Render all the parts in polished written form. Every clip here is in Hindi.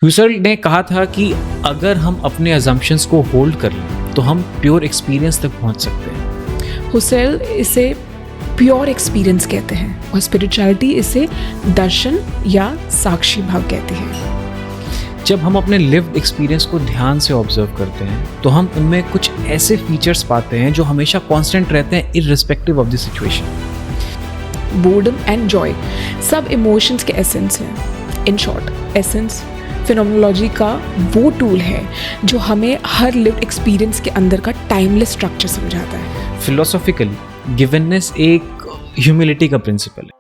हुसर्ल ने कहा था कि अगर हम अपने अजम्पशंस को होल्ड कर लें तो हम प्योर एक्सपीरियंस तक पहुंच सकते हैं। हुसैल इसे प्योर एक्सपीरियंस कहते हैं और स्पिरिचुअलिटी इसे दर्शन या साक्षी भाव कहती है। जब हम अपने लिव्ड एक्सपीरियंस को ध्यान से ऑब्जर्व करते हैं तो हम उनमें कुछ ऐसे फीचर्स पाते हैं जो हमेशा कांस्टेंट रहते हैं irrespective of the situation. Boredom and Joy सब इमोशंस के एसेंस हैं। इन शॉर्ट, एसेंस फिनोमेनोलॉजी का वो टूल है जो हमें हर लिव्ड एक्सपीरियंस के अंदर का टाइमलेस स्ट्रक्चर समझाता है। फिलोसॉफिकली गिवननेस एक ह्यूमिलिटी का प्रिंसिपल है।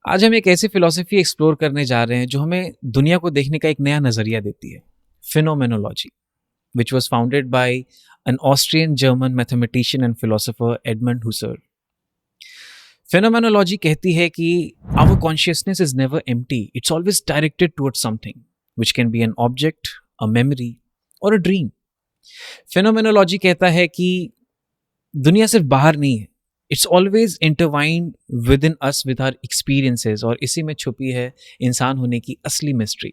आज हम एक ऐसी फिलॉसफी एक्सप्लोर करने जा रहे हैं जो हमें दुनिया को देखने का एक नया नजरिया देती है। Phenomenology, which was founded by an Austrian German mathematician and philosopher Edmund Husserl. Phenomenology कहती है कि our consciousness is never empty, it's always directed towards something which can be an object, a memory और अ ड्रीम। फिनोमेनोलॉजी कहता है कि दुनिया सिर्फ बाहर नहीं है, it's always intertwined with in us with our experiences, और इसी में छुपी है इंसान होने की असली mystery.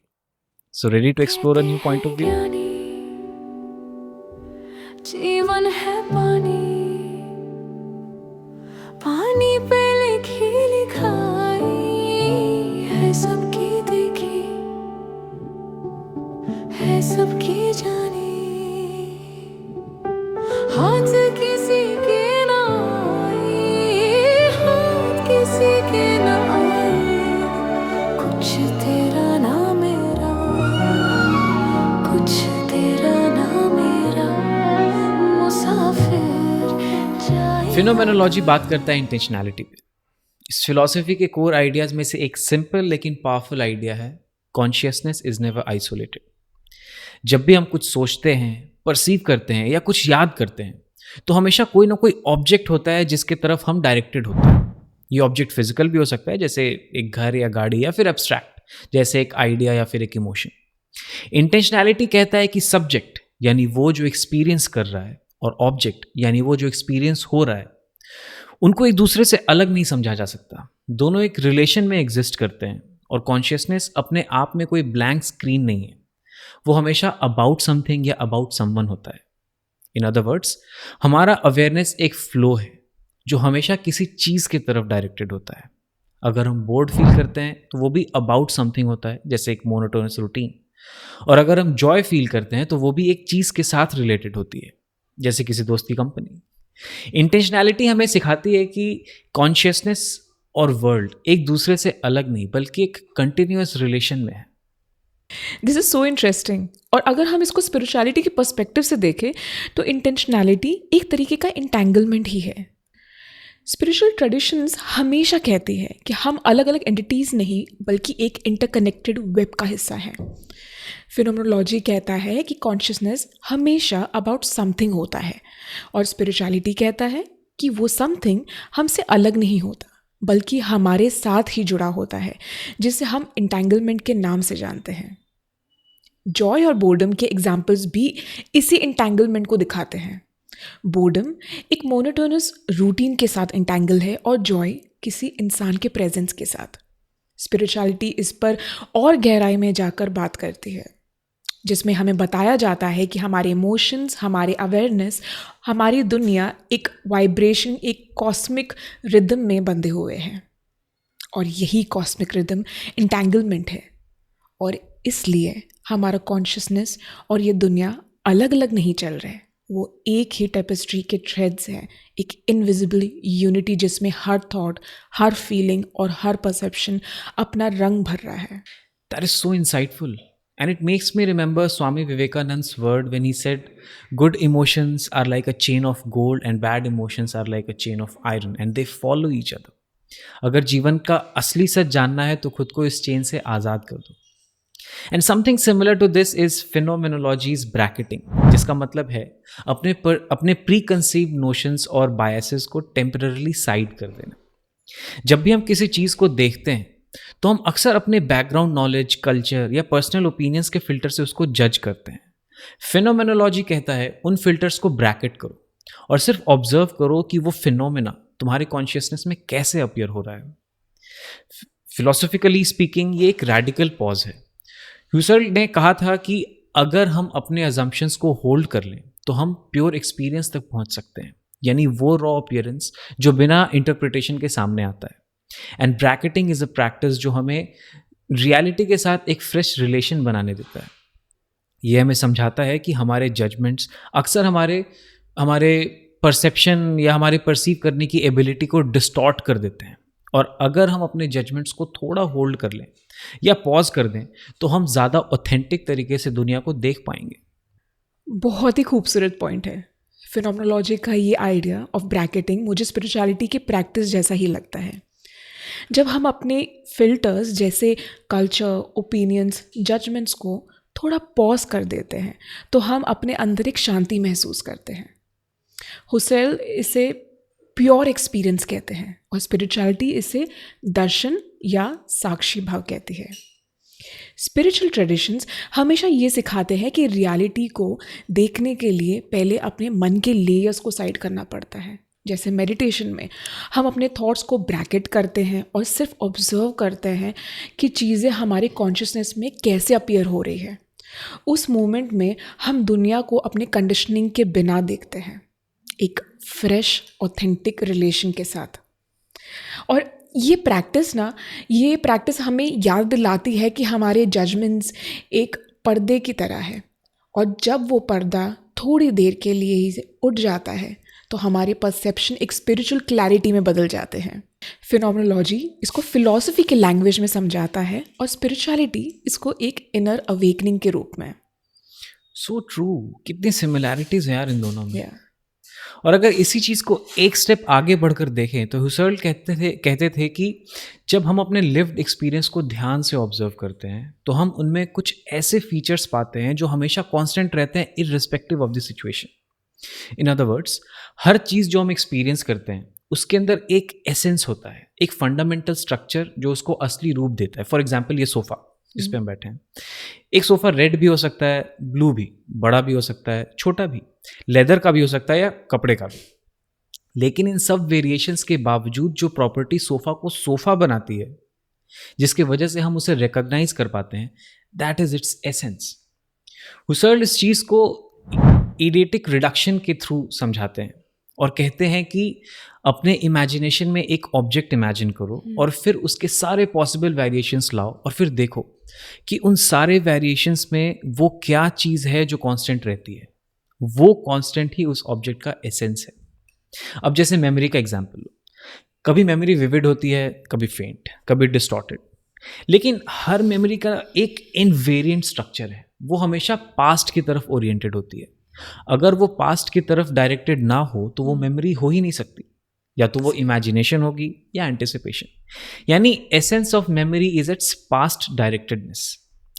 So ready to explore a new point of view? जीवन है पानी, पानी पे लिखी लिखाई है सबकी देखी, है सबकी जानी। हाथ किसी के ना आए, हाथ किसी के ना आए, कुछ तेरा ना मेरा, कुछ तेरा ना मेरा, मुसाफिर जाए। फिनोमेनोलॉजी बात करता है इंटेंशनैलिटी पे। इस फिलॉसफी के कोर आइडियाज में से एक सिंपल लेकिन पावरफुल आइडिया है, कॉन्शियसनेस इज नेवर आइसोलेटेड। जब भी हम कुछ सोचते हैं, परसीव करते हैं या कुछ याद करते हैं तो हमेशा कोई ना कोई ऑब्जेक्ट होता है जिसके तरफ हम डायरेक्टेड होते हैं। ये ऑब्जेक्ट फिजिकल भी हो सकता है, जैसे एक घर या गाड़ी, या फिर एब्स्ट्रैक्ट जैसे एक आइडिया या फिर एक इमोशन। इंटेंशनैलिटी कहता है कि सब्जेक्ट यानी वो जो एक्सपीरियंस कर रहा है और ऑब्जेक्ट यानी वो जो एक्सपीरियंस हो रहा है, उनको एक दूसरे से अलग नहीं समझा जा सकता। दोनों एक रिलेशन में एग्जिस्ट करते हैं और कॉन्शियसनेस अपने आप में कोई ब्लैंक स्क्रीन नहीं है, वो हमेशा अबाउट समथिंग या अबाउट समवन होता है। इन अदर वर्ड्स, हमारा अवेयरनेस एक फ्लो है जो हमेशा किसी चीज़ की तरफ डायरेक्टेड होता है। अगर हम बोर्ड फील करते हैं तो वो भी अबाउट समथिंग होता है, जैसे एक मोनोटोनस रूटीन। और अगर हम जॉय फील करते हैं तो वो भी एक चीज़ के साथ रिलेटेड होती है, जैसे किसी दोस्त की कंपनी। इंटेंशनैलिटी हमें सिखाती है कि कॉन्शियसनेस और वर्ल्ड एक दूसरे से अलग नहीं बल्कि एक कंटिन्यूअस रिलेशन में है। This is so interesting. और अगर हम इसको स्पिरिचुअलिटी के पर्सपेक्टिव से देखें तो इंटेंशनैलिटी एक तरीके का इंटेंगलमेंट ही है। स्पिरिचुअल ट्रेडिशंस हमेशा कहती है कि हम अलग अलग एंटिटीज़ नहीं बल्कि एक इंटरकनेक्टेड वेब का हिस्सा हैं। फिनोमेनोलॉजी कहता है कि कॉन्शियसनेस हमेशा अबाउट समथिंग होता है और स्पिरिचुअलिटी कहता है कि वो समथिंग हमसे अलग नहीं होता बल्कि हमारे साथ ही जुड़ा होता है, जिसे हम इंटेंगलमेंट के नाम से जानते हैं। जॉय और बोर्डम के एग्जाम्पल्स भी इसी इंटेंगलमेंट को दिखाते हैं। बोर्डम एक मोनोटोनस रूटीन के साथ इंटेंगल है और जॉय किसी इंसान के प्रेजेंस के साथ। स्पिरिचुअलिटी इस पर और गहराई में जाकर बात करती है, जिसमें हमें बताया जाता है कि हमारे इमोशंस, हमारे अवेयरनेस, हमारी दुनिया एक वाइब्रेशन, एक कॉस्मिक रिदम में बंधे हुए हैं और यही कॉस्मिक रिदम इंटेंगलमेंट है। और इसलिए हमारा कॉन्शियसनेस और ये दुनिया अलग अलग नहीं चल रहे, वो एक ही टेपेस्ट्री के थ्रेड्स हैं, एक इनविजिबल यूनिटी जिसमें हर थॉट, हर फीलिंग और हर परसेप्शन अपना रंग भर रहा है। That is so insightful. And it makes me remember Swami Vivekananda's word when he said, good emotions are like a chain of gold and bad emotions are like a chain of iron and they follow each other. अगर जीवन का असली सच जानना है तो खुद को इस चेन से आज़ाद कर दो। And something similar to this is phenomenology's bracketing, जिसका मतलब है अपने प्री कंसीव्ड नोशंस और बायसेस को टेम्पररली साइड कर देना। जब भी हम किसी चीज़ को देखते हैं तो हम अक्सर अपने बैकग्राउंड नॉलेज, कल्चर या पर्सनल ओपिनियंस के फिल्टर से उसको जज करते हैं। फिनोमेनोलॉजी कहता है उन फिल्टर्स को ब्रैकेट करो और सिर्फ ऑब्जर्व करो कि वो फिनोमेना तुम्हारे कॉन्शियसनेस में कैसे अपीयर हो रहा है। फिलोसॉफिकली स्पीकिंग ये एक रेडिकल पॉज है। ह्यूसेल ने कहा था कि अगर हम अपने अजम्पशंस को होल्ड कर लें तो हम प्योर एक्सपीरियंस तक पहुंच सकते हैं, यानी वो रॉ अपीयरेंस जो बिना इंटरप्रिटेशन के सामने आता है। And bracketing is a practice जो हमें रियलिटी के साथ एक फ्रेश रिलेशन बनाने देता है। ये हमें समझाता है कि हमारे जजमेंट्स अक्सर हमारे परसेप्शन या हमारे परसीव करने की एबिलिटी को डिस्टॉर्ट कर देते हैं, और अगर हम अपने जजमेंट्स को थोड़ा होल्ड कर लें या पॉज कर दें तो हम ज़्यादा ऑथेंटिक तरीके से दुनिया को देख पाएंगे। बहुत ही खूबसूरत पॉइंट है। फिनोमेनोलॉजी का ये आइडिया ऑफ ब्रैकेटिंग मुझे स्पिरिचुअलिटी की प्रैक्टिस जैसा ही लगता है। जब हम अपने फिल्टर्स जैसे कल्चर, ओपिनियंस, जजमेंट्स को थोड़ा पॉज कर देते हैं तो हम अपने अंदर एक शांति महसूस करते हैं। हुसेल इसे प्योर एक्सपीरियंस कहते हैं और स्पिरिचुअलिटी इसे दर्शन या साक्षी भाव कहती है। स्पिरिचुअल ट्रेडिशंस हमेशा ये सिखाते हैं कि रियलिटी को देखने के लिए पहले अपने मन के लेयर्स को साइड करना पड़ता है। जैसे मेडिटेशन में हम अपने थॉट्स को ब्रैकेट करते हैं और सिर्फ ऑब्जर्व करते हैं कि चीज़ें हमारे कॉन्शियसनेस में कैसे अपीयर हो रही है। उस मोमेंट में हम दुनिया को अपने कंडीशनिंग के बिना देखते हैं, एक फ्रेश ऑथेंटिक रिलेशन के साथ। और ये प्रैक्टिस हमें याद दिलाती है कि हमारे जजमेंट्स एक पर्दे की तरह है, और जब वो पर्दा थोड़ी देर के लिए ही उठ जाता है तो हमारे परसेप्शन एक स्पिरिचुअल क्लैरिटी में बदल जाते हैं। फिनोमेनोलॉजी इसको फिलॉसफी के लैंग्वेज में समझाता है और स्पिरिचुअलिटी इसको एक इनर अवेकनिंग के रूप में। सो ट्रू, कितनी सिमिलैरिटीज हैं यार इन दोनों में। Yeah. और अगर इसी चीज़ को एक स्टेप आगे बढ़कर देखें तो हुसेल कहते थे कि जब हम अपने लिव्ड एक्सपीरियंस को ध्यान से ऑब्जर्व करते हैं तो हम उनमें कुछ ऐसे फीचर्स पाते हैं जो हमेशा कांस्टेंट रहते हैं irrespective of the situation. In other words, हर चीज़ जो हम एक्सपीरियंस करते हैं उसके अंदर एक एसेंस होता है, एक फंडामेंटल स्ट्रक्चर जो उसको असली रूप देता है। फॉर एग्जाम्पल, ये सोफ़ा जिस पे हम बैठे हैं, एक सोफ़ा रेड भी हो सकता है, ब्लू भी, बड़ा भी हो सकता है, छोटा भी, लेदर का भी हो सकता है या कपड़े का भी। लेकिन इन सब वेरिएशंस के बावजूद जो प्रॉपर्टी सोफ़ा को सोफ़ा बनाती है, जिसकी वजह से हम उसे रिकॉग्नाइज कर पाते हैं, that is its essence. Usain इस चीज़ को इडेटिक रिडक्शन के थ्रू समझाते हैं और कहते हैं कि अपने इमेजिनेशन में एक ऑब्जेक्ट इमेजिन करो और फिर उसके सारे पॉसिबल वेरिएशंस लाओ और फिर देखो कि उन सारे वेरिएशंस में वो क्या चीज़ है जो कांस्टेंट रहती है। वो कांस्टेंट ही उस ऑब्जेक्ट का एसेंस है। अब जैसे मेमोरी का एग्जांपल लो, कभी मेमोरी विविड होती है, कभी फेंट, कभी डिस्टॉर्टेड, लेकिन हर मेमोरी का एक इनवेरिएंट स्ट्रक्चर है। वो हमेशा पास्ट की तरफ ओरिएंटेड होती है। अगर वो पास्ट की तरफ डायरेक्टेड ना हो तो वो मेमोरी हो ही नहीं सकती, या तो वो इमेजिनेशन होगी या एंटिसिपेशन। यानी essence of memory is its past directedness,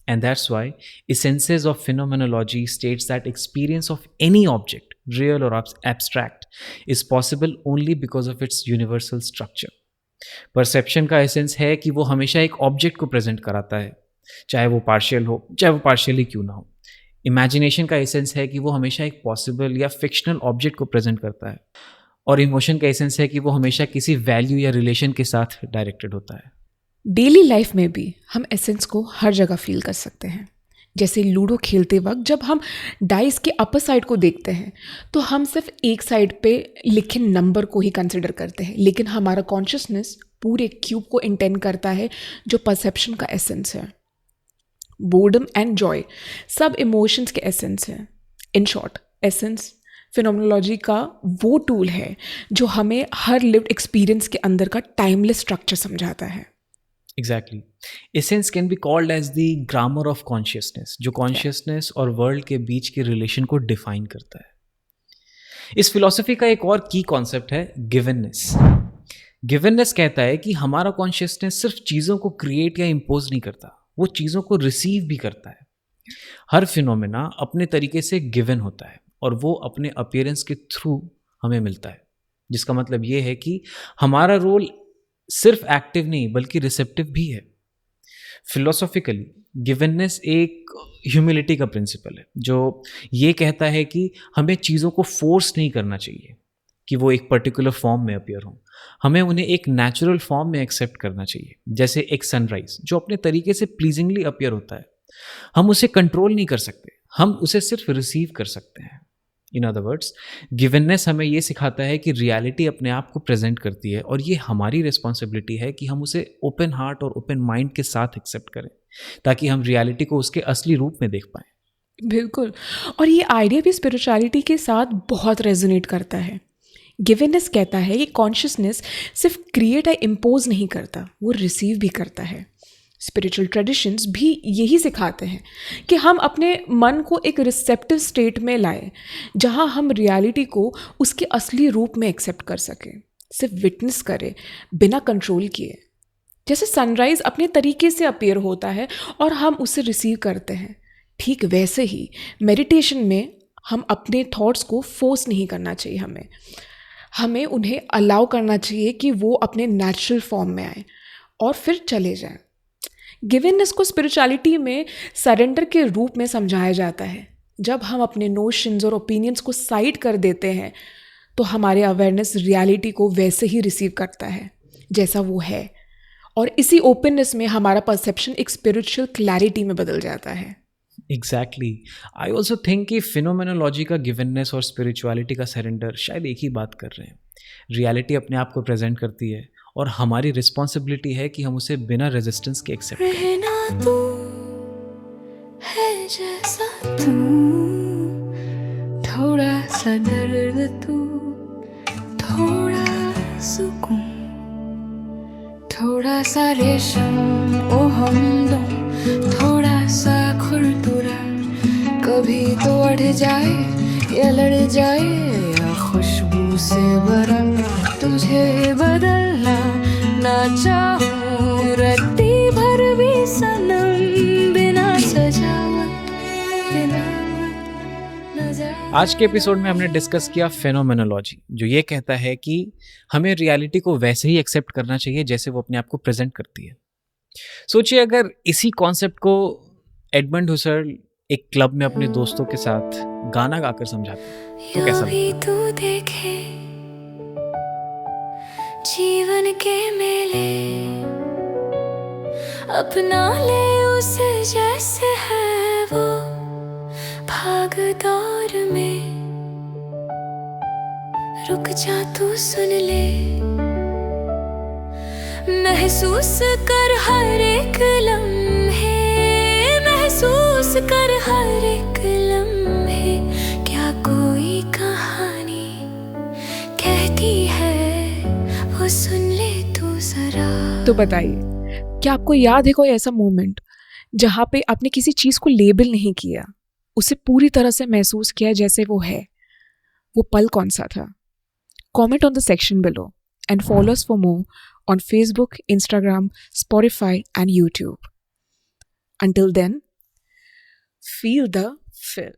and that's why essences of phenomenology states that experience of any object, real और abstract, is possible only because of its universal structure. Perception का एसेंस है कि वो हमेशा एक ऑब्जेक्ट को प्रेजेंट कराता है, चाहे वो पार्शियल हो, चाहे वो पार्शियली क्यों ना हो। इमेजिनेशन का एसेंस है कि वो हमेशा एक पॉसिबल या फिक्शनल ऑब्जेक्ट को प्रेजेंट करता है, और इमोशन का एसेंस है कि वो हमेशा किसी वैल्यू या रिलेशन के साथ डायरेक्टेड होता है। डेली लाइफ में भी हम एसेंस को हर जगह फील कर सकते हैं। जैसे लूडो खेलते वक्त जब हम डाइस के अपर साइड को देखते हैं तो हम सिर्फ एक साइड पे लिखे नंबर को ही कंसिडर करते हैं, लेकिन हमारा कॉन्शियसनेस पूरे क्यूब को इंटेंड करता है जो परसेप्शन का एसेंस है। बोर्डम एंड जॉय सब इमोशंस के एसेंस हैं। इन शॉर्ट, एसेंस फिनोमेनोलॉजी का वो टूल है जो हमें हर लिव्ड एक्सपीरियंस के अंदर का टाइमलेस स्ट्रक्चर समझाता है। Exactly, essence can be called as the grammar of consciousness, जो कॉन्शियसनेस और वर्ल्ड के बीच के रिलेशन को डिफाइन करता है। इस फिलॉसफी का एक और की कॉन्सेप्ट है गिवननेस। गिवननेस कहता है कि हमारा कॉन्शियसनेस सिर्फ चीज़ों को क्रिएट या इम्पोज नहीं करता, वो चीज़ों को रिसीव भी करता है। हर फिनोमेना अपने तरीके से गिवन होता है और वो अपने अपीयरेंस के थ्रू हमें मिलता है, जिसका मतलब ये है कि हमारा रोल सिर्फ एक्टिव नहीं बल्कि रिसेप्टिव भी है। फिलोसॉफिकली गिवननेस एक ह्यूमिलिटी का प्रिंसिपल है जो ये कहता है कि हमें चीज़ों को फोर्स नहीं करना चाहिए कि वो एक पर्टिकुलर फॉर्म में अपीयर हों, हमें उन्हें एक नेचुरल फॉर्म में एक्सेप्ट करना चाहिए। जैसे एक सनराइज जो अपने तरीके से प्लीजिंगली अपीयर होता है, हम उसे कंट्रोल नहीं कर सकते, हम उसे सिर्फ रिसीव कर सकते हैं। इन अदर वर्ड्स, गिवननेस हमें ये सिखाता है कि रियलिटी अपने आप को प्रेजेंट करती है और ये हमारी रिस्पॉन्सिबिलिटी है कि हम उसे ओपन हार्ट और ओपन माइंड के साथ एक्सेप्ट करें ताकि हम रियलिटी को उसके असली रूप में देख पाएं। बिल्कुल, और ये आइडिया भी स्पिरिचुअलिटी के साथ बहुत रेजोनेट करता है। गिवननेस कहता है कि कॉन्शियसनेस सिर्फ क्रिएट या इम्पोज नहीं करता, वो रिसीव भी करता है। स्पिरिचुअल ट्रेडिशंस भी यही सिखाते हैं कि हम अपने मन को एक रिसेप्टिव स्टेट में लाएं जहां हम रियलिटी को उसके असली रूप में एक्सेप्ट कर सकें, सिर्फ विटनेस करें बिना कंट्रोल किए। जैसे सनराइज अपने तरीके से अपीयर होता है और हम उसे रिसीव करते हैं, ठीक वैसे ही मेडिटेशन में हम अपने थॉट्स को फोर्स नहीं करना चाहिए, हमें उन्हें अलाउ करना चाहिए कि वो अपने नेचुरल फॉर्म में आए और फिर चले जाएं। गिवननेस को स्पिरिचुअलिटी में सरेंडर के रूप में समझाया जाता है। जब हम अपने नोशंस और ओपिनियंस को साइड कर देते हैं तो हमारे अवेयरनेस रियलिटी को वैसे ही रिसीव करता है जैसा वो है, और इसी ओपननेस में हमारा परसेप्शन एक स्पिरिचुअल क्लैरिटी में बदल जाता है। एग्जैक्टली, आई ऑल्सो थिंक कि फिनोमेनोलॉजी का गिवननेस और स्पिरिचुअलिटी का सरेंडर शायद एक ही बात कर रहे हैं। रियलिटी अपने आप को प्रेजेंट करती है और हमारी रिस्पॉन्सिबिलिटी है कि हम उसे बिना रेजिस्टेंस के एक्सेप्ट करें। रहना तू है जैसा तू, थोड़ा सा दर्द तू, थोड़ा सुकून, थोड़ा सा रेशम ओ हमदम, थोड़ा सा खुरदुरा, कभी तो अड़ जाए या लड़ जाए या खुशबू से भरा तुझे बदलना ना चाहूं, रत्ती भर भी सनम बिना सजावट, बिना नजारा। आज के एपिसोड में हमने डिस्कस किया फेनोमेनोलॉजी, जो ये कहता है कि हमें रियलिटी को वैसे ही एक्सेप्ट करना चाहिए जैसे वो अपने आप को प्रेजेंट करती है। सोचिए अगर इसी कॉन्सेप्ट को एडमंड हुसर्ल एक क्लब में अपने दोस्तों के साथ गाना गाकर समझाते तो कैसा भी लगता? तू देखे जीवन के मेले, अपना ले उसे जैसे है वो भाग दौड़ में, रुक जा तू सुन ले, महसूस कर हर एक लम्हे, महसूस कर हर एक लम्हे, क्या कोई कहानी कहती है वो सुन ले तू जरा। तो बताइए, क्या आपको याद है कोई ऐसा मोमेंट जहाँ पे आपने किसी चीज़ को लेबल नहीं किया, उसे पूरी तरह से महसूस किया जैसे वो है? वो पल कौन सा था? Comment on the section below and follow us for more on Facebook, Instagram, Spotify and YouTube. Until then, feel the fill.